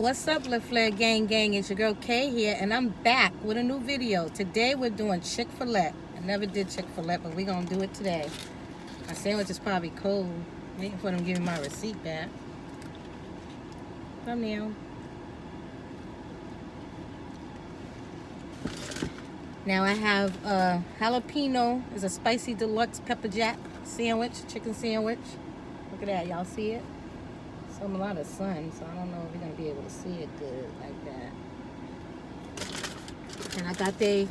What's up, LeFleur Gang Gang? It's your girl Kaye here, and I'm back with a new video. Today we're doing Chick Fil-A. I never did Chick Fil-A, but we're gonna do it today. My sandwich is probably cold. Waiting for them to give me my receipt back. Thumbnail. Now I have jalapeno. It's a spicy deluxe pepper jack sandwich, chicken sandwich. Look at that, y'all see it? A lot of sun, so I don't know if you're gonna be able to see it good like that. And I got the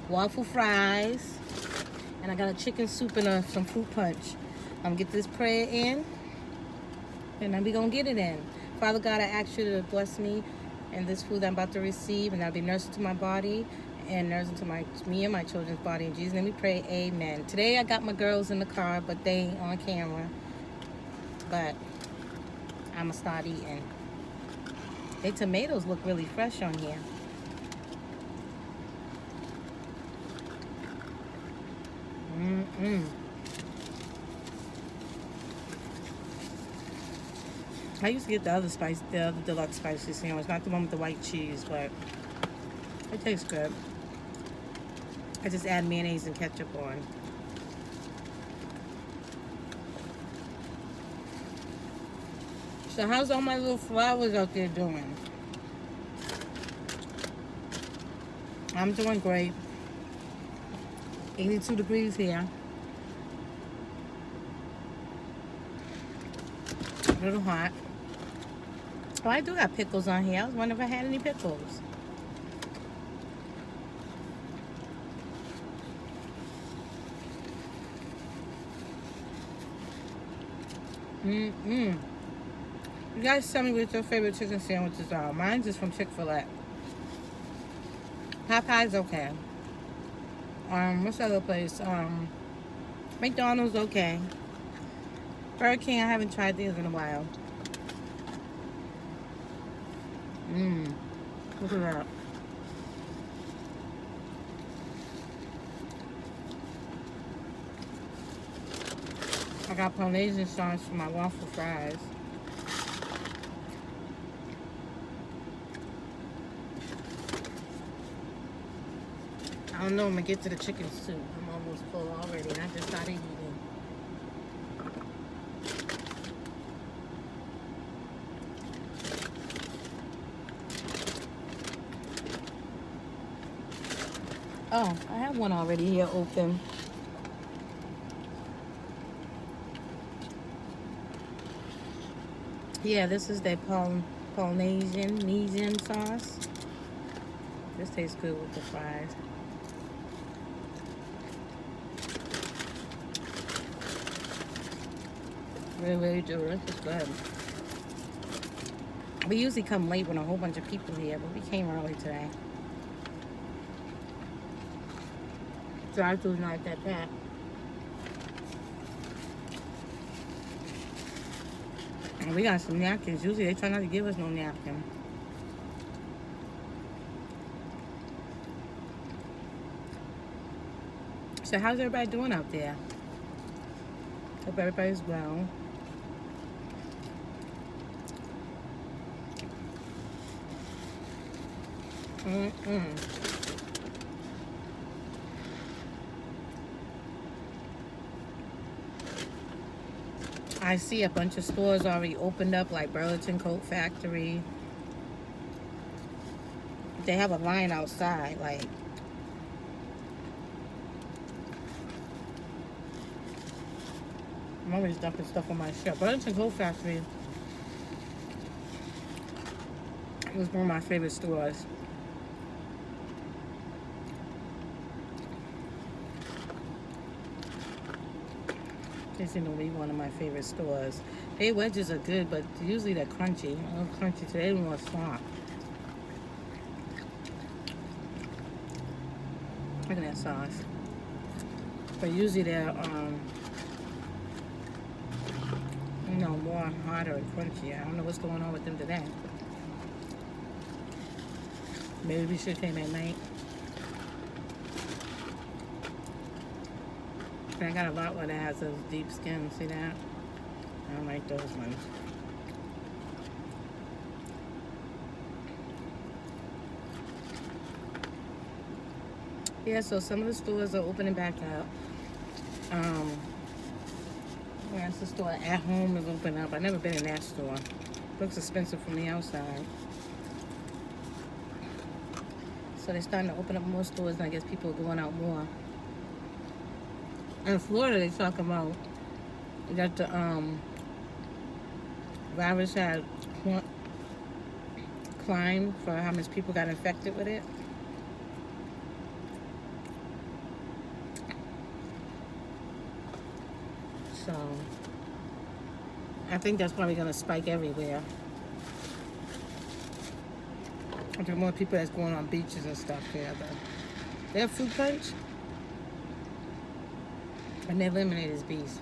waffle fries, and I got a chicken soup and some fruit punch. I'm gonna get this prayer in, and then we gonna get it in. Father God, I ask you to bless me and this food I'm about to receive, and I'll be nursing to my body and nursing to me and my children's body. In Jesus' name we pray, amen. Today I got my girls in the car, but they ain't on camera. But I'm gonna start eating. The tomatoes look really fresh on here. I used to get the other deluxe spicy sandwich, not the one with the white cheese, but it tastes good. I just add mayonnaise and ketchup on. So how's all my little flowers out there doing? I'm doing great. 82 degrees here. A little hot. Oh, I do got pickles on here. I was wondering if I had any pickles. You guys tell me what your favorite chicken sandwiches are. Mine's just from Chick Fil-A. Popeye's okay. What's the other place? McDonald's okay. Burger King, I haven't tried these in a while. Look at that. I got Polynesian sauce for my waffle fries. I don't know, I'm gonna get to the chicken soup. I'm almost full already, and I just started eating. Oh, I have one already here open. Yeah, this is the Polynesian sauce. This tastes good with the fries. Really do. This is good. We usually come late when a whole bunch of people here, but we came early today. Drive-thru's not that bad. And we got some napkins. Usually they try not to give us no napkin. So how's everybody doing out there? Hope everybody's well. I see a bunch of stores already opened up, like Burlington Coat Factory. They have a line outside, like. I'm always dumping stuff on my shelf. Burlington Coat Factory was one of my favorite stores. They seem to be one of my favorite stores. Their wedges are good, but usually they're crunchy. I love crunchy. Today they want soft. Look at that sauce. But usually they're, you know, more harder and crunchy. I don't know what's going on with them today. Maybe we should came at night. I got a lot one that has those deep skins. See that? I don't like those ones. Yeah, so some of the stores are opening back up. Whereas the store at home is open up. I've never been in that store. Looks expensive from the outside. So they're starting to open up more stores, and I guess people are going out more. In Florida, they talk about that the virus had climbed for how much people got infected with it. So I think that's probably going to spike everywhere. I think more people that's going on beaches and stuff here. But they have fruit punch, and their lemonade is beast.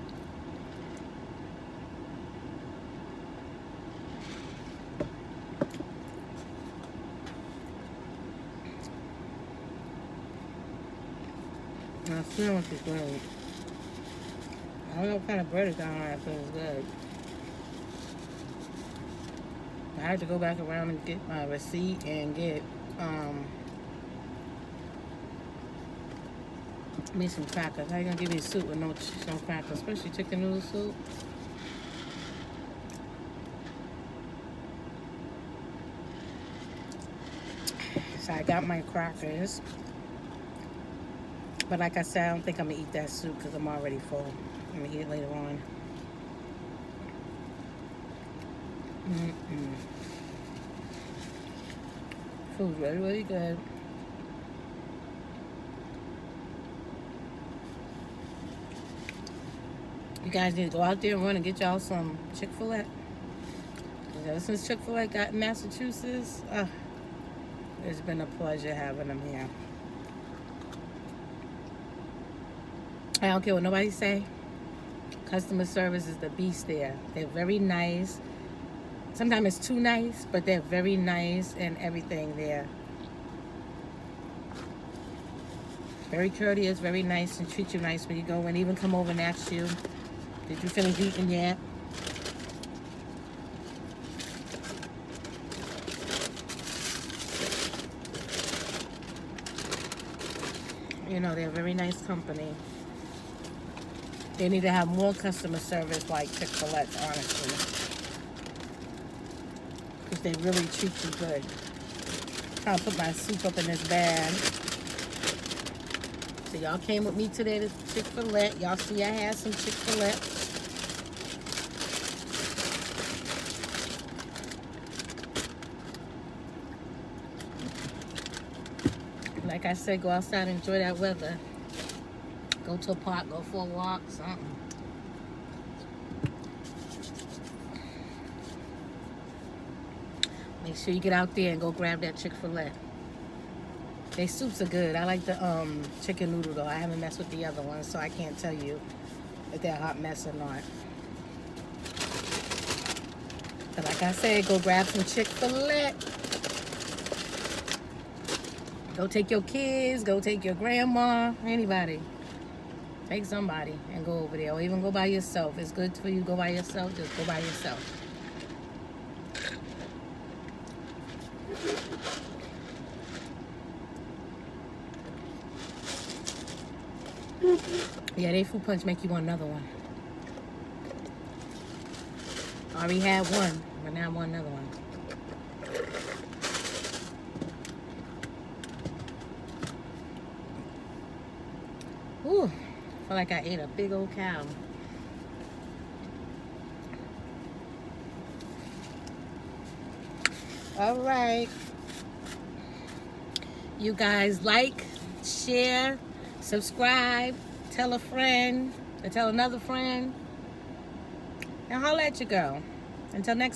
My sandwich is great. I don't know what kind of bread it's on, but it's good. I had to go back around and get my receipt and get me some crackers. How you gonna give me soup with no crackers, especially chicken noodle soup? So I got my crackers, but like I said, I don't think I'm gonna eat that soup because I'm already full. I'm gonna eat it later on. Food's really, really good. You guys need to go out there and run and get y'all some Chick Fil-A. Ever since Chick Fil-A got in Massachusetts, it's been a pleasure having them here. I don't care what nobody say. Customer service is the beast there. They're very nice. Sometimes it's too nice, but they're very nice and everything there. Very courteous, very nice, and treat you nice when you go and even come over and ask you, did you finish eating yet? You know, they're a very nice company. They need to have more customer service like Chick Fil-A, honestly. Because they really treat you good. I'm trying to put my soup up in this bag. So y'all came with me today to Chick Fil-A. Y'all see I had some Chick Fil-A. Like I said, go outside and enjoy that weather. Go to a park, go for a walk, something. Make sure you get out there and go grab that Chick-fil-A. Their soups are good. I like the chicken noodle though. I haven't messed with the other ones, so I can't tell you if they're a hot mess or not. But like I said, go grab some Chick-fil-A. Go take your kids, go take your grandma, anybody. Take somebody and go over there, or even go by yourself. It's good for you to go by yourself, just go by yourself. Yeah, they fruit punch make you want another one. I already had one, but now I want another one. Ooh, I feel like I ate a big old cow. All right. You guys like, share, subscribe, tell a friend, or tell another friend, and holla at your girl. Until next